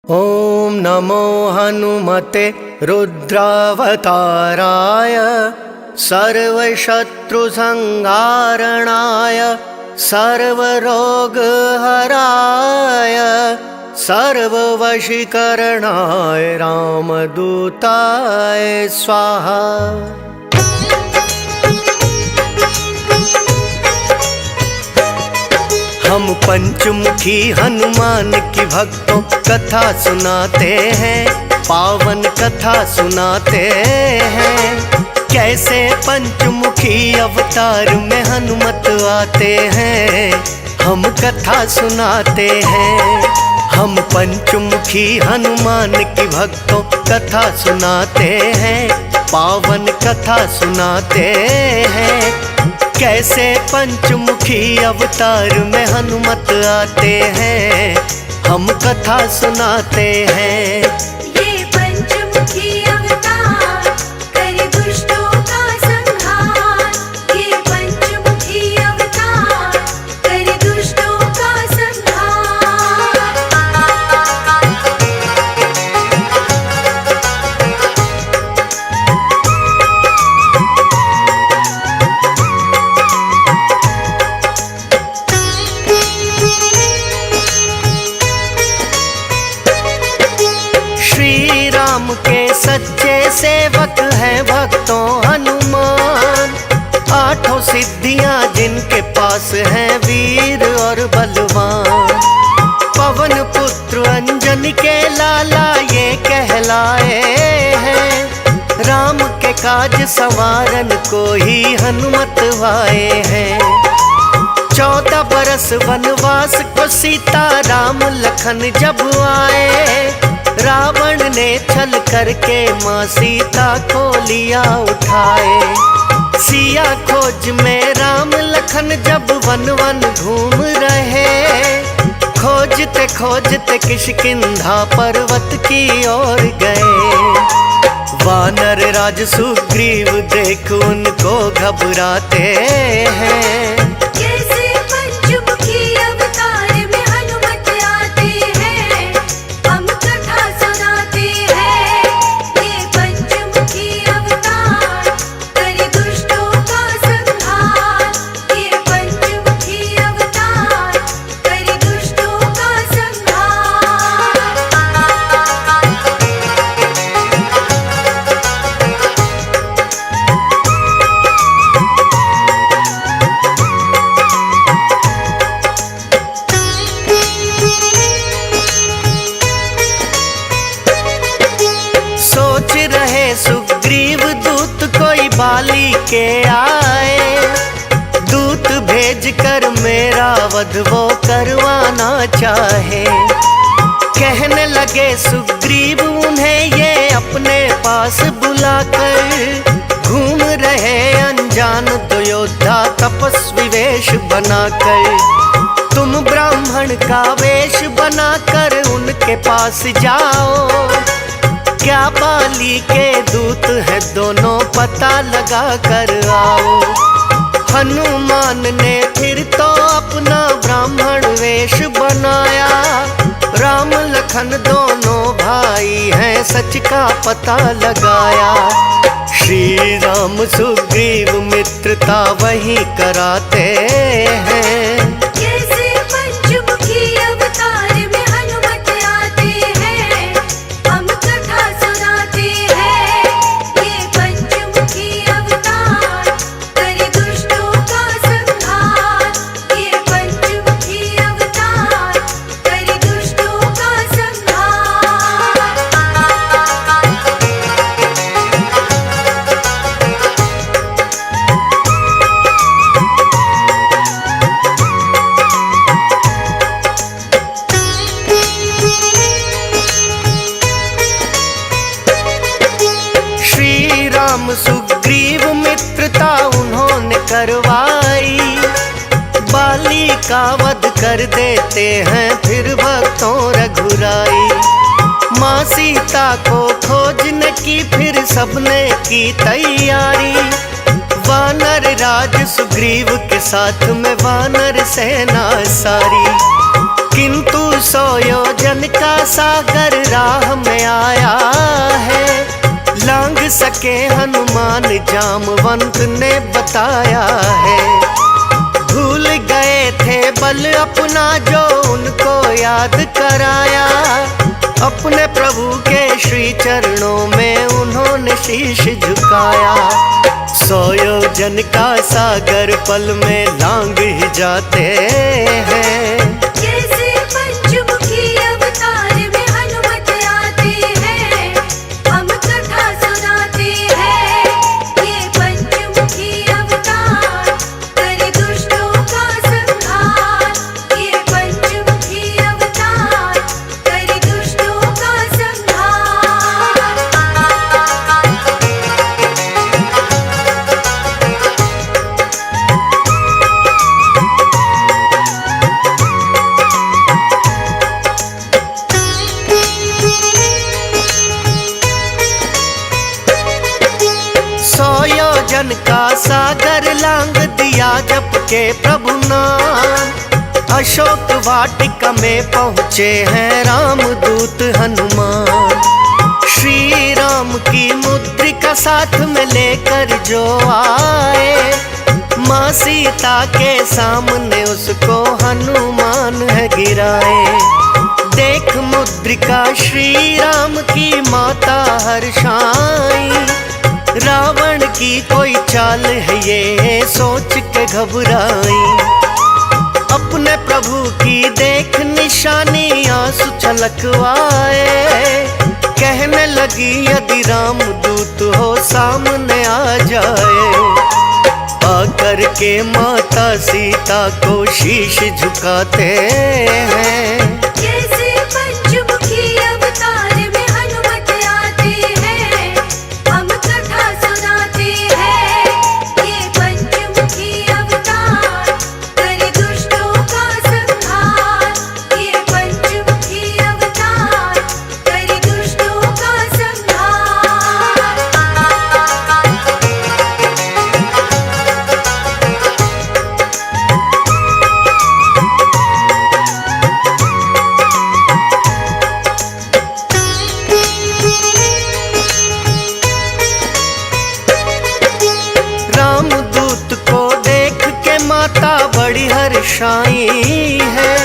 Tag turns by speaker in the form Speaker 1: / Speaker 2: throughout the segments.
Speaker 1: ॐ नमो हनुमते रुद्रावताराय सर्वशत्रुसंहारणाय सर्वरोगहराय सर्ववशीकरणाय रामदूताय स्वाहा। हम पंचमुखी हनुमान की भक्तों कथा सुनाते हैं, पावन कथा सुनाते हैं। कैसे पंचमुखी अवतार में हनुमत आते हैं, हम कथा सुनाते हैं। हम पंचमुखी हनुमान की भक्तों कथा सुनाते हैं, पावन कथा सुनाते हैं। कैसे पंचमुखी अवतार में हनुमत आते हैं, हम कथा सुनाते हैं।
Speaker 2: ये पंचमुखी अवतार करे दुष्टों का संहार। ये पंचमुखी अवतार करे दुष्टों का
Speaker 1: के सच्चे सेवक हैं भक्तों हनुमान। आठों सिद्धियां जिनके पास हैं वीर और बलवान। पवन पुत्र अंजनी के लाला ये कहलाए हैं, राम के काज संवारन को ही हनुमत आए हैं। 14 बरस वनवास को सीता राम लखन जब आए, रावण ने छल करके माँ सीता को लिया उठाए। सिया खोज में राम लखन जब वन वन घूम रहे, खोजते खोजते किष्किंधा पर्वत की ओर गए। वानर राज सुग्रीव देख उनको घबराते हैं। सुग्रीव दूत कोई बाली के आए, दूत भेज कर मेरा वध वो करवाना चाहे। कहने लगे सुग्रीव उन्हें ये अपने पास बुलाकर, घूम रहे अनजान दो योद्धा तपस्वी वेश बनाकर। तुम ब्राह्मण का वेश बनाकर उनके पास जाओ, क्या बाली के दूत है दोनों पता लगा कर आओ। हनुमान ने फिर तो अपना ब्राह्मण वेश बनाया, राम लखन दोनों भाई हैं सच का पता लगाया। श्री राम सुग्रीव मित्रता वही कराते हैं। सुग्रीव मित्रता उन्होंने करवाई, बाली का वध कर देते हैं फिर भक्तों रघुराई। माँ सीता को खोजने की फिर सबने की तैयारी, वानर राज सुग्रीव के साथ में वानर सेना सारी। किंतु 100 योजन का सागर राह में आया है। लांघ सके हनुमान जामवंत ने बताया है। भूल गए थे बल अपना जो उनको याद कराया। अपने प्रभु के श्री चरणों में उन्होंने शीश झुकाया। 100 योजन का सागर पल में लांघ ही जाते हैं।
Speaker 2: जैसे पंचमुखी अवतार में हनुमत आते हैं, हम कथा सुनाते हैं। ये पंचमुखी अवतार करे दुष्टों का संहार। ये पंचमुखी अवतार करे दुष्टों का संहार।
Speaker 1: सौ योजन का सागर लांघ दिया जप के प्रभु नाम। अशोक वाटिका में पहुँचे हैं रामदूत हनुमान। श्री राम की मुद्रिका साथ में लेकर जो आए, माँ सीता के सामने उसको हनुमान है गिराए। देख मुद्रिका श्री राम की माता हर्षाई। रावण की कोई चाल है ये सोच के घबराई। अपने प्रभु की देख निशानी आंसू छलकवाए। कहने लगी यदि रामदूत हो सामने आ जाए। आकर के माता सीता को शीश झुकाते हैं।
Speaker 2: जैसे पंचमुखी अवतार में हनुमत आते हैं, हम कथा सुनाते हैं। ये पंचमुखी अवतार करे दुष्टों का संहार। ये पंचमुखी अवतार करे दुष्टों का संहार।
Speaker 1: रामदूत को देख के माता बड़ी हर्षाई है।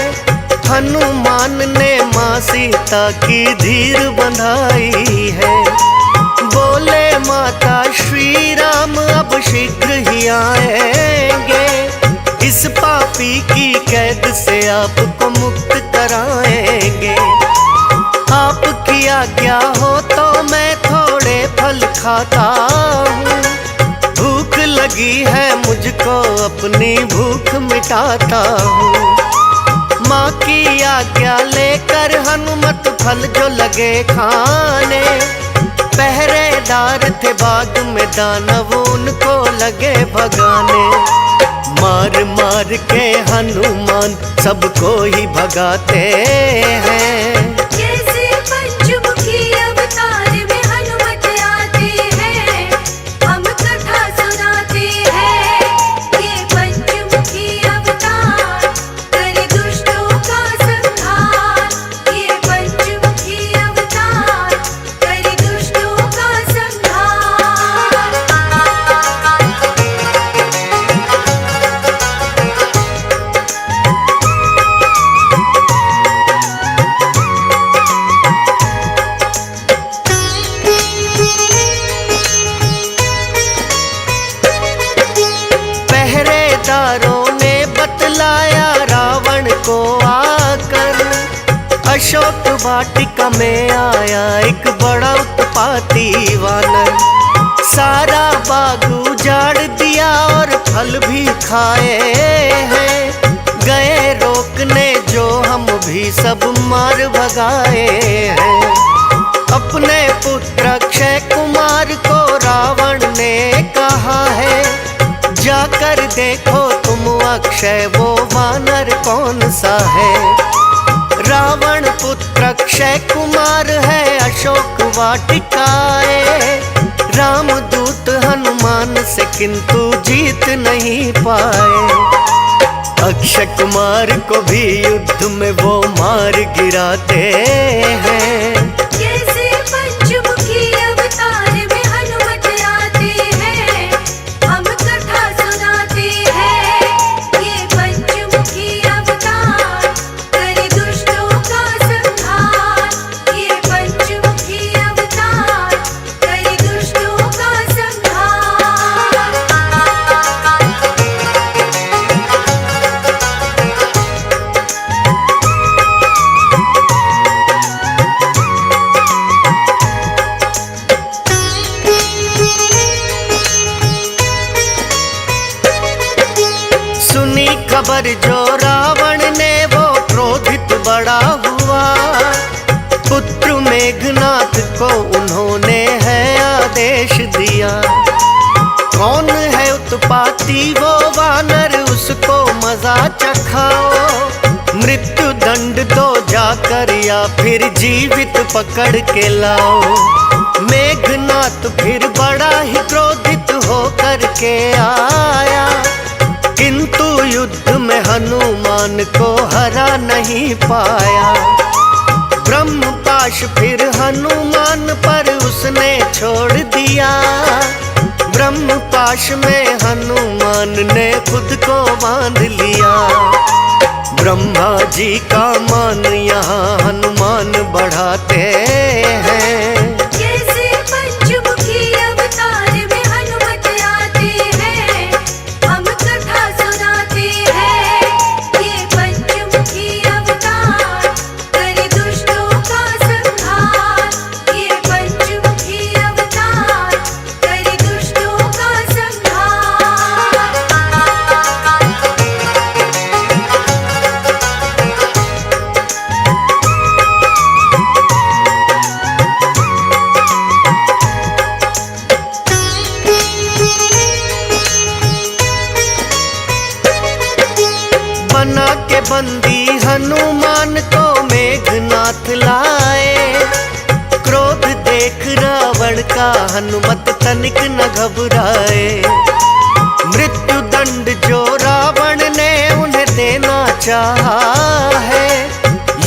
Speaker 1: हनुमान ने माँ सीता की धीर बंधाई है। बोले माता श्री राम अब शीघ्र ही आएंगे। इस पापी की कैद से आपको मुक्त कराएंगे। आपकी आज्ञा हो तो मैं थोड़े फल खाता हूँ। भूख लगी है मुझको अपनी भूख मिटाता हूँ। माँ की आज्ञा लेकर हनुमत फल जो लगे खाने। पहरेदार थे बाग में दानव उनको लगे भगाने। मार मार के हनुमान सबको ही भगाते हैं।
Speaker 2: जैसे पंचमुखी अवतार में हनुमत आते हैं, हम कथा सुनाते हैं। ये पंचमुखी अवतार करे दुष्टों का संहार। ये पंचमुखी अवतार करे दुष्टों का संहार।
Speaker 1: पहरेदारों ने बतलाया रावण को आकर। अशोक वाटिका में आया एक बड़ा उत्पाती वानर। सारा बाग उजाड़ दिया और फल भी खाए हैं। गए रोकने जो हम भी सब मार भगाए हैं। अपने पुत्र अक्षय कुमार को रावण ने कहा है, जाकर देखो तुम अक्षय वो वानर कौन सा है। रावण पुत्र अक्षय कुमार है अशोक वाटिकाए। रामदूत हनुमान से किंतु जीत नहीं पाए। अक्षय कुमार को भी युद्ध में वो मार गिराते हैं।
Speaker 2: कैसे पंचमुखी अवतार में हनुमत आते हैं, हम कथा सुनाते हैं। ये पंचमुखी अवतार करे दुष्टों का संहार, ये पंचमुखी अवतार करे दुष्टों का संहार।
Speaker 1: सुनी खबर जो रावण ने वो क्रोधित बड़ा हुआ, पुत्र मेघनाथ को उन्होंने है आदेश दिया। कौन है उत्पाती वो वानर, उसको मजा चखाओ। मृत्यु दंड दो जाकर या फिर जीवित पकड़ के लाओ। मेघनाथ फिर बड़ा ही क्रोधित होकर के आया, किंतु युद्ध में हनुमान को हरा नहीं पाया। ब्रह्मपाश फिर हनुमान पर उसने छोड़ दिया। ब्रह्मपाश में हनुमान ने खुद को बांध लिया। ब्रह्मा जी का मान यहाँ हनुमान बढ़ाते हैं।
Speaker 2: कैसे पंचमुखी अवतार में हनुमत आते हैं, हम कथा सुनाते हैं। ये पंचमुखी अवतार करे दुष्टों का संहार, ये पंचमुखी अवतार करे दुष्टों का संहार।
Speaker 1: बना के बंदी हनुमान को मेघनाथ लाए। क्रोध देख रावण का हनुमत तनिक न घबराए। मृत्यु दंड जो रावण ने उन्हें देना चाहा है,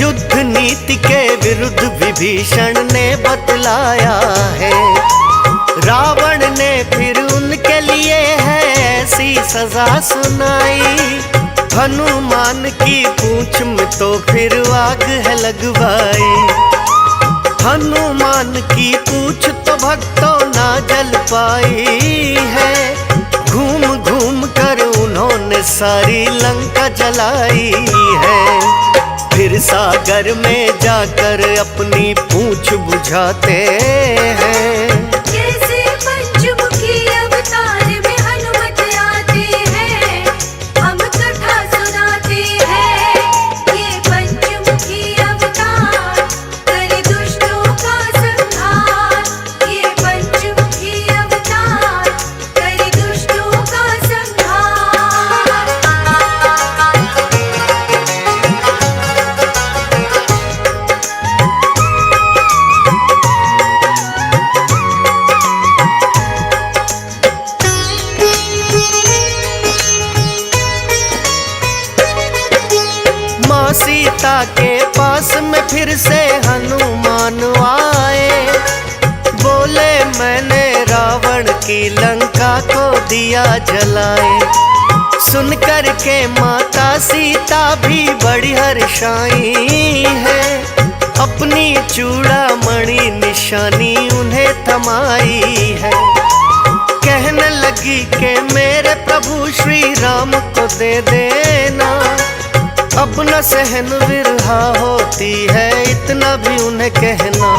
Speaker 1: युद्ध नीति के विरुद्ध विभीषण ने बतलाया है। रावण ने फिर उनके लिए है ऐसी सजा सुनाई। हनुमान की पूंछ में तो फिर आग है लगवाई। हनुमान की पूंछ तो भक्तों ना जल पाई है। घूम घूम कर उन्होंने सारी लंका जलाई है। फिर सागर में जाकर अपनी पूंछ बुझाते हैं।
Speaker 2: कैसे पंचमुखी अवतार में हनुमत आते हैं, हम कथा सुनाते हैं। ये पंचमुखी अवतार करे दुष्टों का संहार, ये पंचमुखी अवतार करे दुष्टों का संहार।
Speaker 1: माँ सीता के पास में फिर से हनुमान आए। बोले मैंने रावण की लंका को दिया जलाए। सुन कर के माता सीता भी बड़ी हर्षाई है। अपनी चूड़ामणि निशानी उन्हें थमाई है। कहने लगी कि मेरे प्रभु श्री राम को दे देना। अब न सहन विरहा होती है इतना भी उन्हें कहना।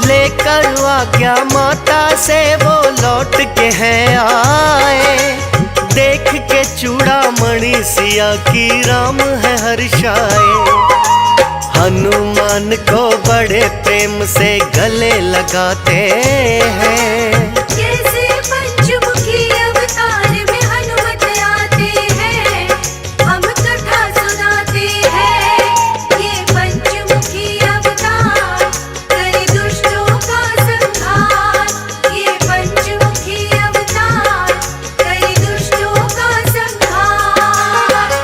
Speaker 1: लेकर आज्ञा माता से वो लौट के हैं आए। देख के चूड़ामणि सिया की राम है हर्षाए। हनुमान को बड़े प्रेम से गले लगाते हैं।
Speaker 2: कैसे पंचमुखी अवतार में हनुमत आते हैं, हम कथा सुनाते हैं। ये पंचमुखी अवतार करे दुष्टों का संहार, ये पंचमुखी अवतार करे दुष्टों का संहार।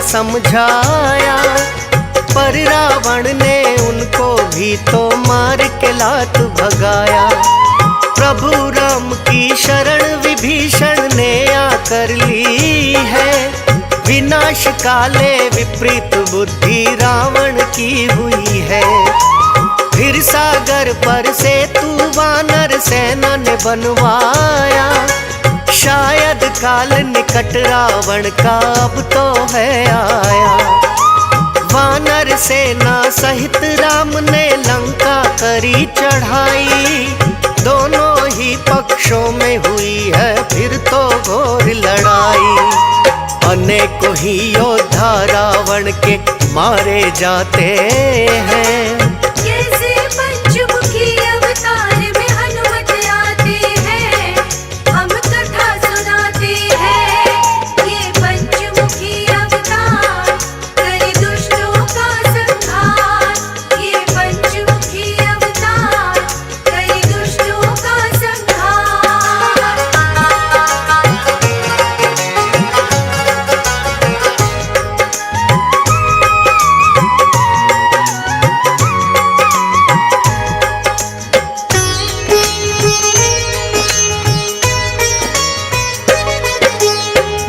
Speaker 1: समझाया, पर रावण ने उनको भी तो मार के लात भगाया। प्रभु राम की शरण विभीषण ने आकर ली है, विनाश काले विपरीत बुद्धि रावण की हुई है। फिर सागर पर से तू वानर सेना ने बनवाया, शायद काल निकट रावण का अब तो है आया। वानर सेना सहित राम ने लंका करी चढ़ाई, दोनों ही पक्षों में हुई है फिर तो घोर लड़ाई। अनेकों ही योद्धा रावण के मारे जाते हैं,
Speaker 2: कैसे पंचमुखी अवतार में हनुमत आते हैं, हम कथा सुनाते हैं। ये पंचमुखी अवतार करे दुष्टों का संहार, ये पंचमुखी अवतार करे दुष्टों का संहार।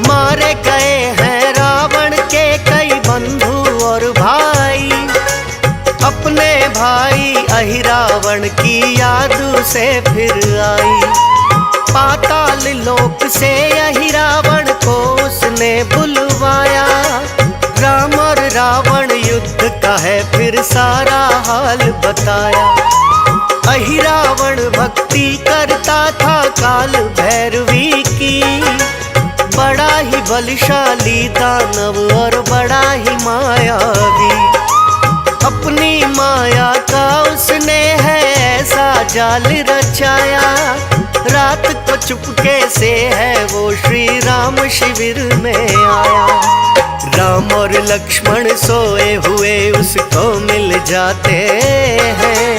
Speaker 1: मारे गए हैं रावण के कई बंधु और भाई, अपने भाई अहिरावण की याद से फिर आई। पाताल लोक से अहिरावण को उसने बुलवाया, राम और रावण युद्ध का है फिर सारा हाल बताया। अहिरावण भक्ति करता था काल भैरवी की, बड़ा ही बलशाली दानव और बड़ा ही मायावी। अपनी माया का उसने है ऐसा जाल रचाया, रात को चुपके से है वो श्री राम शिविर में आया। राम और लक्ष्मण सोए हुए उसको मिल जाते हैं,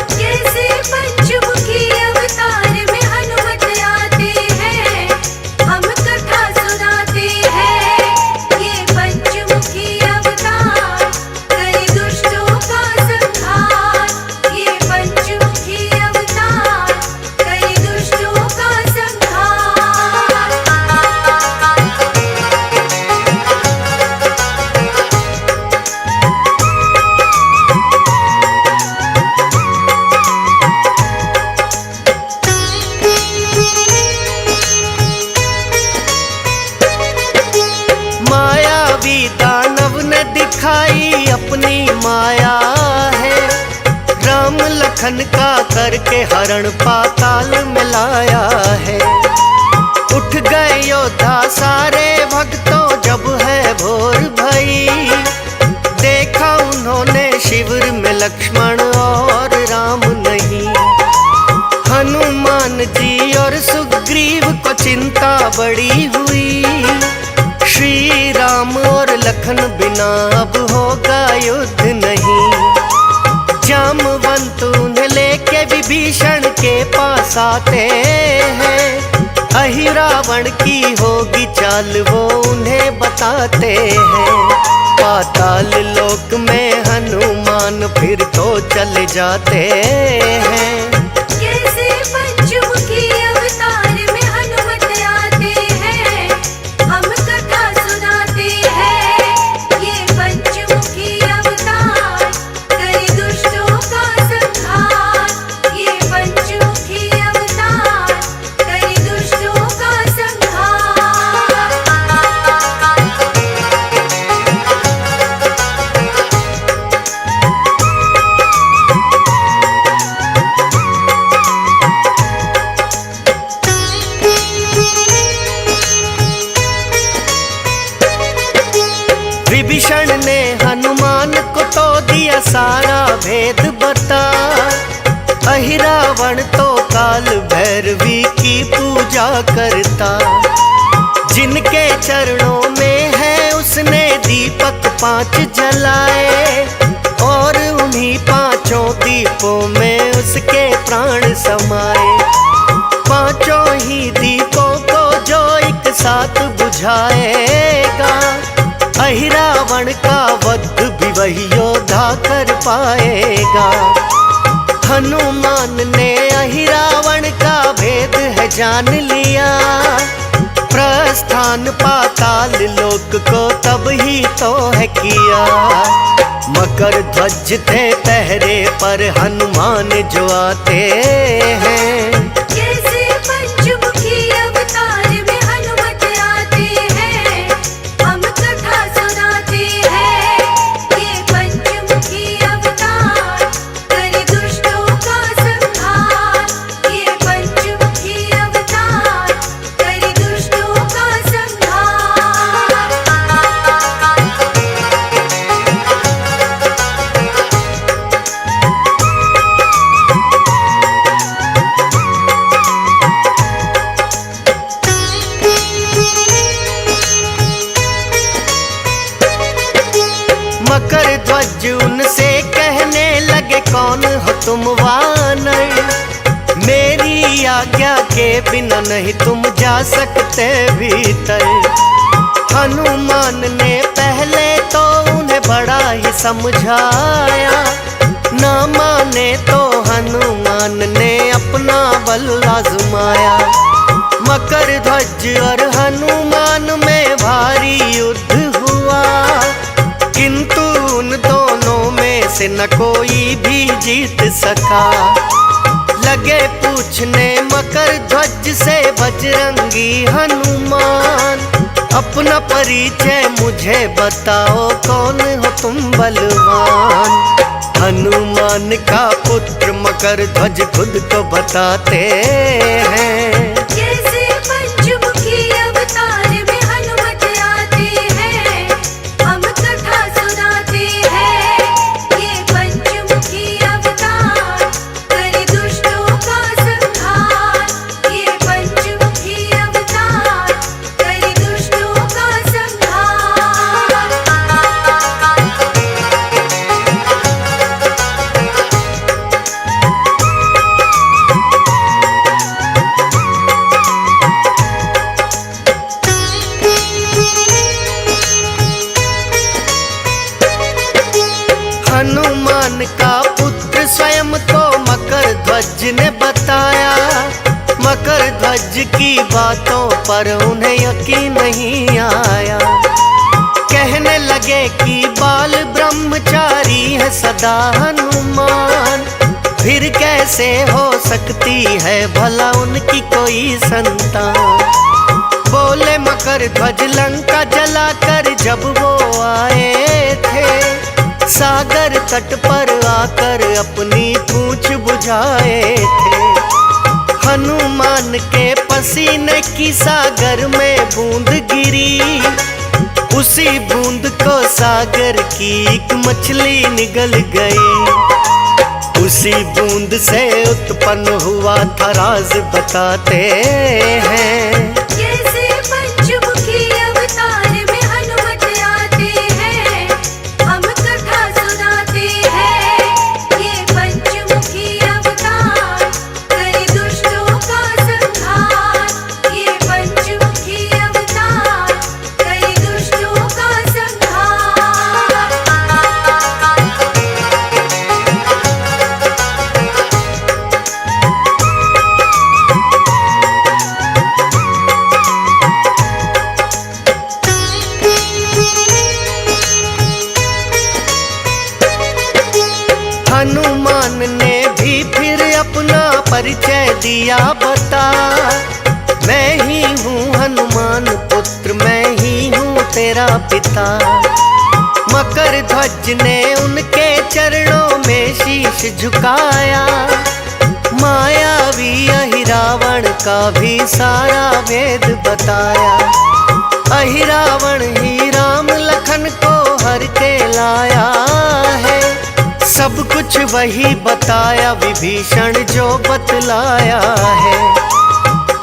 Speaker 2: कैसे पंचमुखी अवतार में हनुमत आते हैं, हम कथा सुनाते हैं। ये पंचमुखी अवतार करे दुष्टों का संहार, ये पंचमुखी अवतार करे दुष्टों का संहार।
Speaker 1: मायावी दानव ने दिखाई अपनी माया है, राम लखन का करके हरण पाताल में लाया है। उठ गए योद्धा सारे भक्तों जब है भोर भई, देखा उन्होंने शिविर में लक्ष्मण और राम नहीं। हनुमान जी और सुग्रीव को चिंता बड़ी हुई, श्री राम और लखन बिना अब होगा युद्ध नहीं। जामवंत उन्हें लेके विभीषण के पास आते हैं, अहिरावण की होगी चाल वो उन्हें बताते हैं। पाताल लोक में हनुमान फिर तो चले जाते हैं,
Speaker 2: कैसे पंचमुखी अवतार में हनुमत आते हैं, हम कथा सुनाते हैं। ये पंचमुखी अवतार करे दुष्टों का संहार, ये पंचमुखी अवतार करे दुष्टों का संहार।
Speaker 1: विभीषण ने हनुमान को तो दिया सारा भेद बता, अहिरावण तो काल भैरवी की पूजा करता। जिनके चरणों में है उसने दीपक 5 जलाए, और उन्हीं 5 दीपों में उसके प्राण समाए। 5 ही दीपों को जो एक साथ बुझाएगा, अहिरा रावण का वध भी वही योद्धा कर पाएगा। हनुमान ने अहिरावण का भेद है जान लिया, प्रस्थान पाताल लोक को तब ही तो है किया। मकर ध्वज थे पहरे पर हनुमान जो आते हैं,
Speaker 2: कैसे पंचमुखी अवतार में हनुमत आते हैं, हम कथा सुनाते हैं। ये पंचमुखी अवतार करे दुष्टों का संहार, ये पंचमुखी अवतार करे दुष्टों का संहार।
Speaker 1: मकर ध्वज उनसे कहने लगे कौन हो तुम वानर, मेरी आज्ञा के बिना नहीं तुम जा सकते भीतर। हनुमान ने पहले तो उन्हें बड़ा ही समझाया, ना माने तो हनुमान ने अपना बल आजमाया। मकर ध्वज और हनुमान में भारी युद्ध हुआ, किंतु उन दोनों में से न कोई भी जीत सका। लगे पूछने मकर ध्वज से बजरंगी हनुमान, अपना परिचय मुझे बताओ कौन हो तुम बलवान। हनुमान का पुत्र मकर ध्वज खुद को बताते हैं,
Speaker 2: कैसे पंचमुखी अवतार में हनुमत आते हैं, हम कथा सुनाते हैं। ये पंचमुखी अवतार करे दुष्टों का संहार, ये पंचमुखी अवतार करे दुष्टों का संहार।
Speaker 1: हनुमान का पुत्र स्वयं तो मकर ध्वज ने बताया, मकर ध्वज की बातों पर उन्हें यकीन नहीं आया। कहने लगे कि बाल ब्रह्मचारी है सदा हनुमान, फिर कैसे हो सकती है भला उनकी कोई संतान। बोले मकर ध्वज लंका जलाकर जब वो आए थे, सागर तट पर आकर अपनी पूंछ बुझाए थे। हनुमान के पसीने की सागर में बूंद गिरी, उसी बूंद को सागर की एक मछली निगल गई। उसी बूंद से उत्पन्न हुआ था राज बताते हैं,
Speaker 2: कैसे पंचमुखी अवतार में हनुमत आते हैं, हम कथा सुनाते हैं। ये पंचमुखी अवतार करे दुष्टों का संहार, ये पंचमुखी अवतार करे दुष्टों का संहार।
Speaker 1: हनुमान ने भी फिर अपना परिचय दिया बता, मैं ही हूँ हनुमान पुत्र, मैं ही हूँ तेरा पिता। मकर ध्वज ने उनके चरणों में शीश झुकाया, मायावी अहिरावण का भी सारा भेद बताया। अहिरावण ही राम लखन को हर के लाया है, सब कुछ वही बताया विभीषण जो बतलाया है।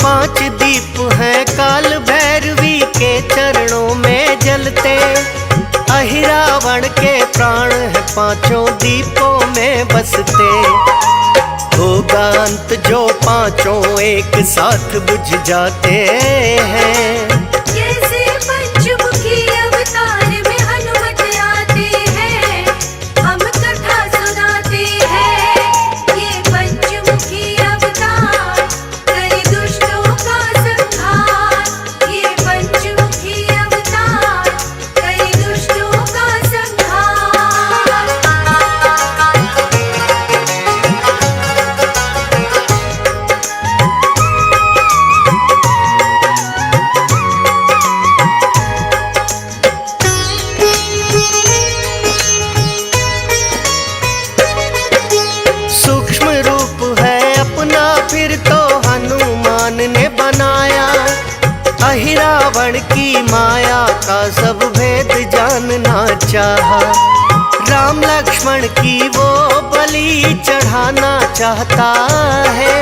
Speaker 1: 5 दीप हैं काल भैरवी के चरणों में जलते, अहिरावण के प्राण है 5 दीपों में बसते। होगा अंत जो 5 एक साथ बुझ जाते हैं,
Speaker 2: कैसे पंचमुखी अवतार में हनुमत
Speaker 1: माया का सब भेद जानना चाहा। राम लक्ष्मण की वो बलि चढ़ाना चाहता है।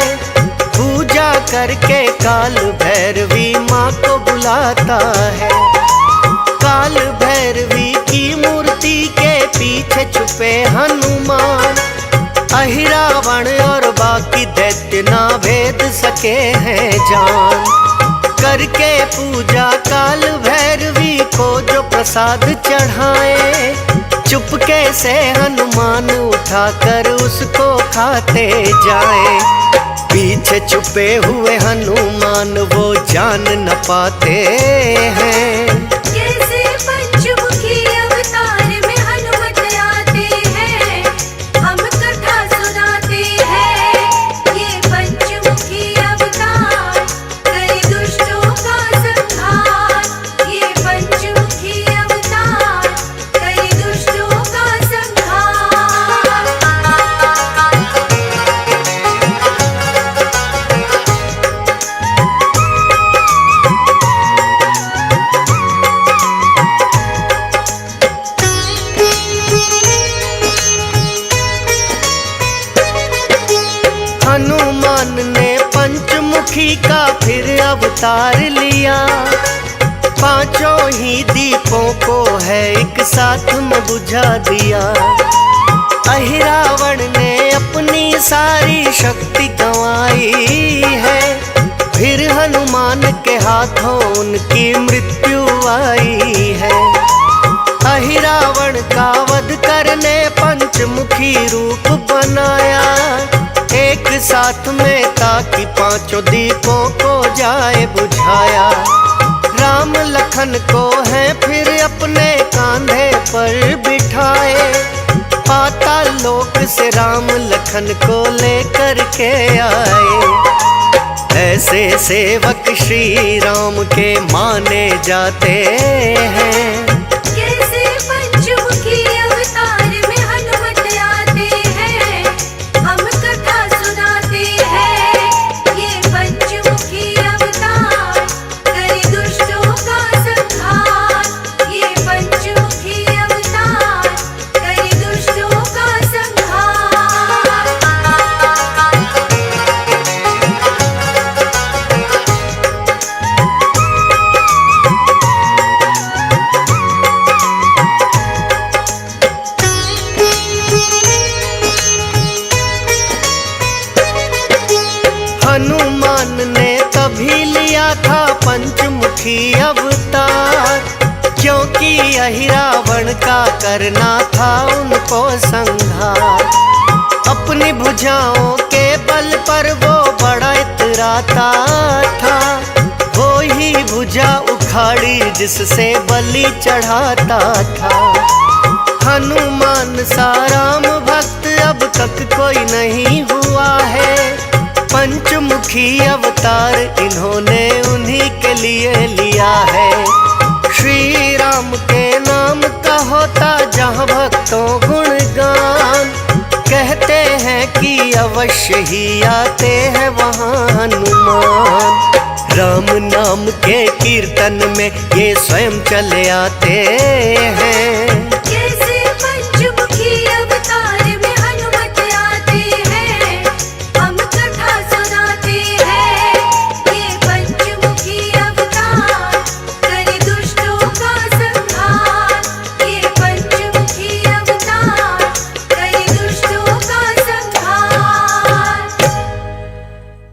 Speaker 1: पूजा करके काल भैरवी माँ को बुलाता है। काल भैरवी की मूर्ति के पीछे छुपे हनुमान। अहिरावण और बाकी दैत्य ना भेद सके हैं जान। करके पूजा काल भैरवी को जो प्रसाद चढ़ाए, चुपके से हनुमान उठाकर उसको खाते जाए। पीछे छुपे हुए हनुमान वो जान न पाते हैं।
Speaker 2: कैसे पंचमुखी अवतार में हनुमत आते हैं, हम कथा सुनाते हैं। ये पंचमुखी अवतार करे दुष्टों का संहार। ये पंचमुखी अवतार करे दुष्टों का संहार।
Speaker 1: हनुमान ने पंचमुखी का फिर अवतार लिया। पांचों ही दीपों को है एक साथ में बुझा दिया। अहिरावण ने अपनी सारी शक्ति गंवाई है। फिर हनुमान के हाथों उनकी मृत्यु आई है। अहिरावण का वध करने पंचमुखी रूप बनाया एक साथ में, ताकि पांचों दीपों को जाए बुझाया। राम लखन को है फिर अपने कांधे पर बिठाए। पाताल लोक से राम लखन को लेकर के आए। ऐसे सेवक श्री राम के माने जाते हैं।
Speaker 2: कैसे पंचमुखी अवतार में हनुमत आते हैं, हम कथा सुनाते हैं। ये पंचमुखी अवतार करे दुष्टों का संहार। ये पंचमुखी अवतार करे दुष्टों का संहार।
Speaker 1: हनुमान ने तभी लिया था पंचमुखी अवतार, क्योंकि अहिरावण का करना था उनको संहार। अपनी भुजाओं के बल पर वो बड़ा इतराता था। वो ही भुजा उखाड़ी जिससे बलि चढ़ाता था। हनुमान सा राम भक्त अब तक कोई नहीं हुआ है। पंचमुखी अवतार इन्होंने उन्हीं के लिए लिया है। श्री राम के नाम का होता जहाँ भक्तों गुणगान। कहते हैं कि अवश्य ही आते हैं वहाँ हनुमान। राम नाम के कीर्तन में ये स्वयं चले आते